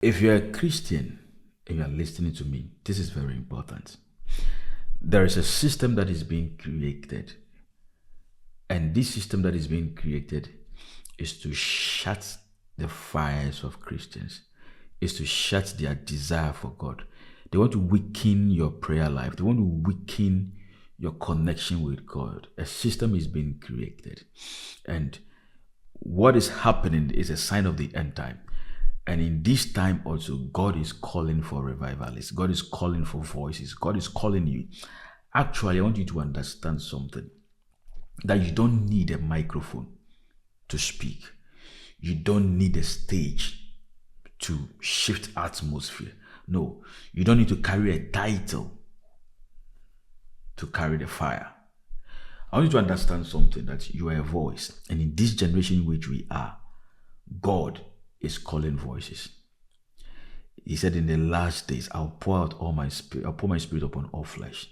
If you're a Christian and you're listening to me, this is very important. There is a system that is being created, and this system that is being created is to shut the fires of Christians, is to shut their desire for God. They want to weaken your prayer life, they want to weaken your connection with God. A system is being created, and what is happening is a sign of the end time. And in this time also, God is calling for revivalists. God is calling for voices. God is calling you. Actually, I want you to understand something, that you don't need a microphone to speak. You don't need a stage to shift atmosphere. No, you don't need to carry a title to carry the fire. I want you to understand something, that you are a voice. And in this generation in which we are, God is calling voices. He said, in the last days, I'll pour out all my spirit. I'll pour my spirit upon all flesh.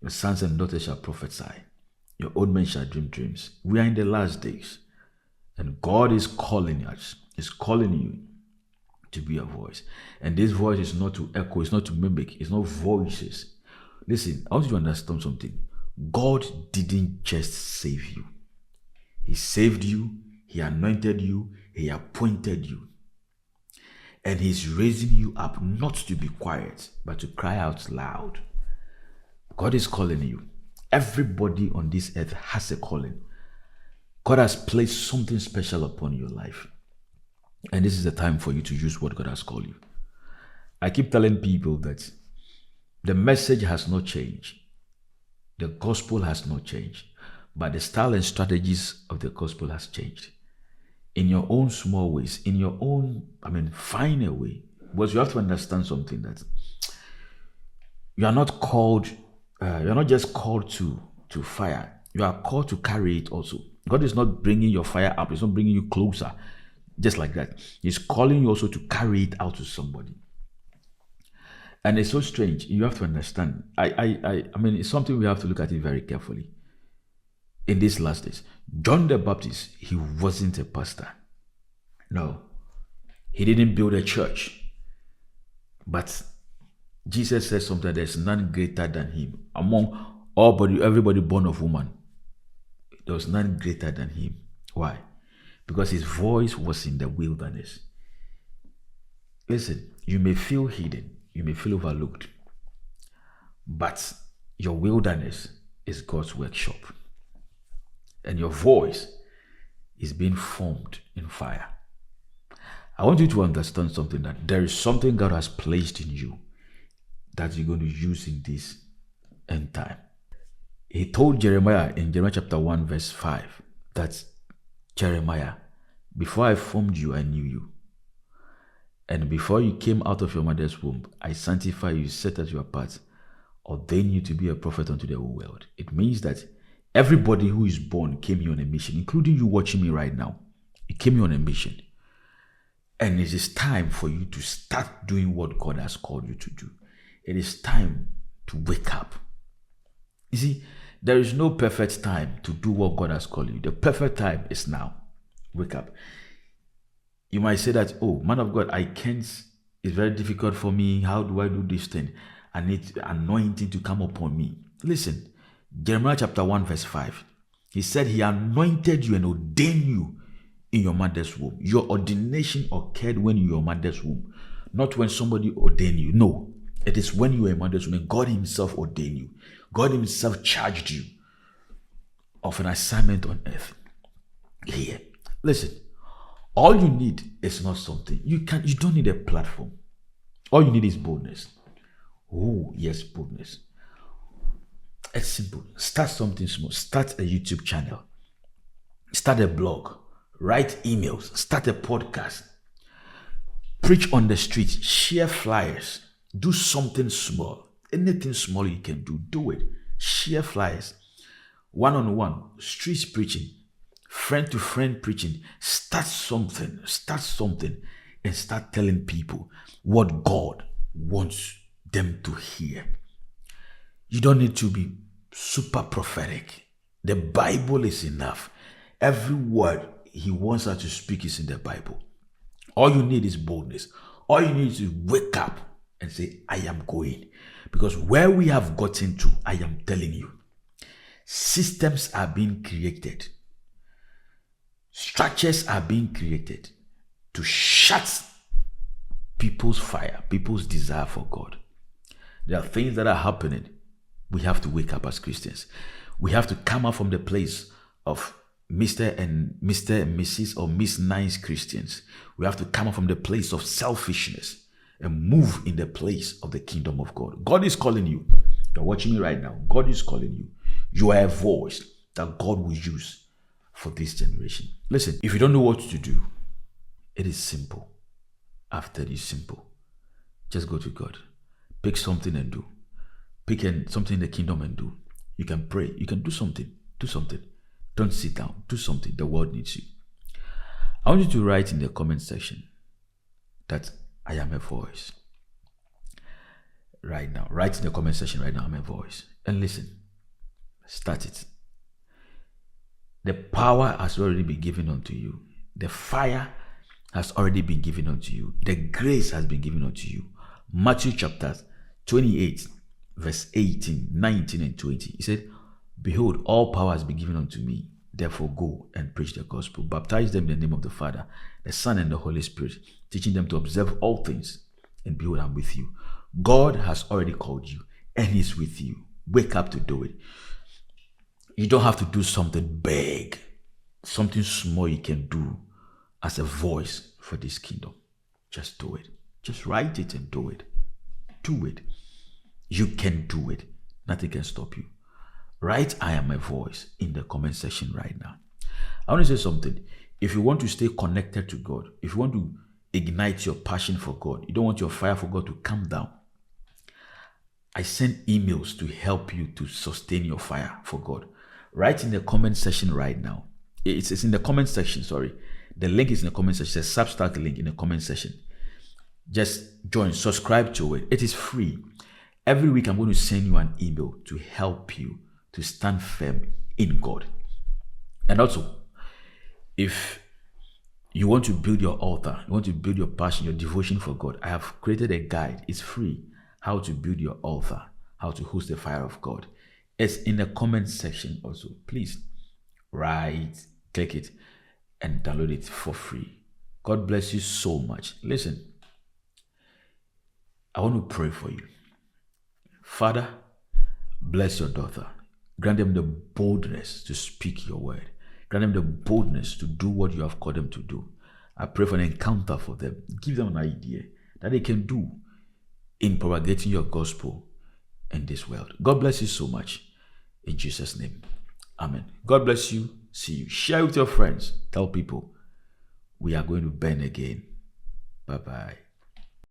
Your sons and daughters shall prophesy. Your old men shall dream dreams. We are in the last days. And God is calling us. He's calling you to be a voice. And this voice is not to echo. It's not to mimic. It's not voices. Listen, I want you to understand something. God didn't just save you. He saved you. He anointed you. He appointed you. And he's raising you up not to be quiet, but to cry out loud. God is calling you. Everybody on this earth has a calling. God has placed something special upon your life. And this is the time for you to use what God has called you. I keep telling people that the message has not changed. The gospel has not changed. But the style and strategies of the gospel has changed. In your own small ways, in your own, find a way. Because you have to understand something, that you are not called, you're not just called to fire. You are called to carry it also. God is not bringing your fire up. He's not bringing you closer just like that. He's calling you also to carry it out to somebody. And it's so strange. You have to understand. It's something we have to look at it very carefully. In these last days, John the Baptist, he wasn't a pastor. No, he didn't build a church. But Jesus said something, there's none greater than him. Among everybody born of woman, there was none greater than him. Why? Because his voice was in the wilderness. Listen, you may feel hidden, you may feel overlooked, but your wilderness is God's workshop. And your voice is being formed in fire. I want you to understand something, that there is something God has placed in you that you're going to use in this end time. He told Jeremiah in Jeremiah chapter 1 verse 5 that, Jeremiah, before I formed you, I knew you. And before you came out of your mother's womb, I sanctified you, set you apart, ordained you to be a prophet unto the whole world. It means that everybody who is born came here on a mission, including you watching me right now. You came here on a mission. And it is time for you to start doing what God has called you to do. It is time to wake up. You see, there is no perfect time to do what God has called you. The perfect time is now. Wake up. You might say that, oh, man of God, I can't. It's very difficult for me. How do I do this thing? I need anointing to come upon me. Listen. Jeremiah chapter 1 verse 5. He said he anointed you and ordained you in your mother's womb. Your ordination occurred when you were in your mother's womb. Not when somebody ordained you. No. It is when you were in mother's womb and God himself ordained you. God himself charged you of an assignment on earth. Here. Listen. All you need is not something. You don't need a platform. All you need is boldness. Oh, yes, boldness. It's simple. Start something small. Start a YouTube channel. Start a blog. Write emails. Start a podcast. Preach on the street. Share flyers. Do something small. Anything small you can do, do it. Share flyers. One-on-one. Street preaching. Friend-to-friend preaching. Start something. Start something. And start telling people what God wants them to hear. You don't need to be super prophetic. The Bible is enough. Every word he wants us to speak is in the Bible. All you need is boldness. All you need is to wake up and say, I am going. Because where we have gotten to, I am telling you, systems are being created. Structures are being created to shut people's fire, people's desire for God. There are things that are happening. We have to wake up as Christians. We have to come out from the place of Mr. and Mrs. or Miss Nice Christians. We have to come out from the place of selfishness and move in the place of the kingdom of God. God is calling you. You're watching me right now. God is calling you. You are a voice that God will use for this generation. Listen, if you don't know what to do, it is simple. After it is simple, just go to God. Pick something and do. Pick something in the kingdom and do. You can pray. You can do something. Do something. Don't sit down. Do something. The world needs you. I want you to write in the comment section that I am a voice. Right now. Write in the comment section right now, I'm a voice. And listen. Start it. The power has already been given unto you. The fire has already been given unto you. The grace has been given unto you. Matthew chapter 28, verse 18, 19, and 20. He said, behold, all power has been given unto me. Therefore go and preach the gospel. Baptize them in the name of the Father, the Son, and the Holy Spirit, teaching them to observe all things. And behold, I'm with you. God has already called you and He's with you. Wake up to do it. You don't have to do something big. Something small you can do as a voice for this kingdom. Just do it. Just write it and do it. Do it. You can do it. Nothing can stop you. Write I am a voice in the comment section right now. I want to say something. If you want to stay connected to God, if you want to ignite your passion for God, you don't want your fire for God to come down, I send emails to help you to sustain your fire for God. Write in the comment section right now. It's in the comment section, sorry. The link is in the comment section. It's a Substack link in the comment section. Just join, subscribe to it. It is free. Every week I'm going to send you an email to help you to stand firm in God. And also, if you want to build your altar, you want to build your passion, your devotion for God, I have created a guide. It's free. How to build your altar, how to host the fire of God. It's in the comment section also. Please write, click it, and download it for free. God bless you so much. Listen, I want to pray for you. Father, bless your daughter. Grant them the boldness to speak your word. Grant them the boldness to do what you have called them to do. I pray for an encounter for them. Give them an idea that they can do in propagating your gospel in this world. God bless you so much. In Jesus' name. Amen. God bless you. See you. Share with your friends. Tell people we are going to burn again. Bye-bye.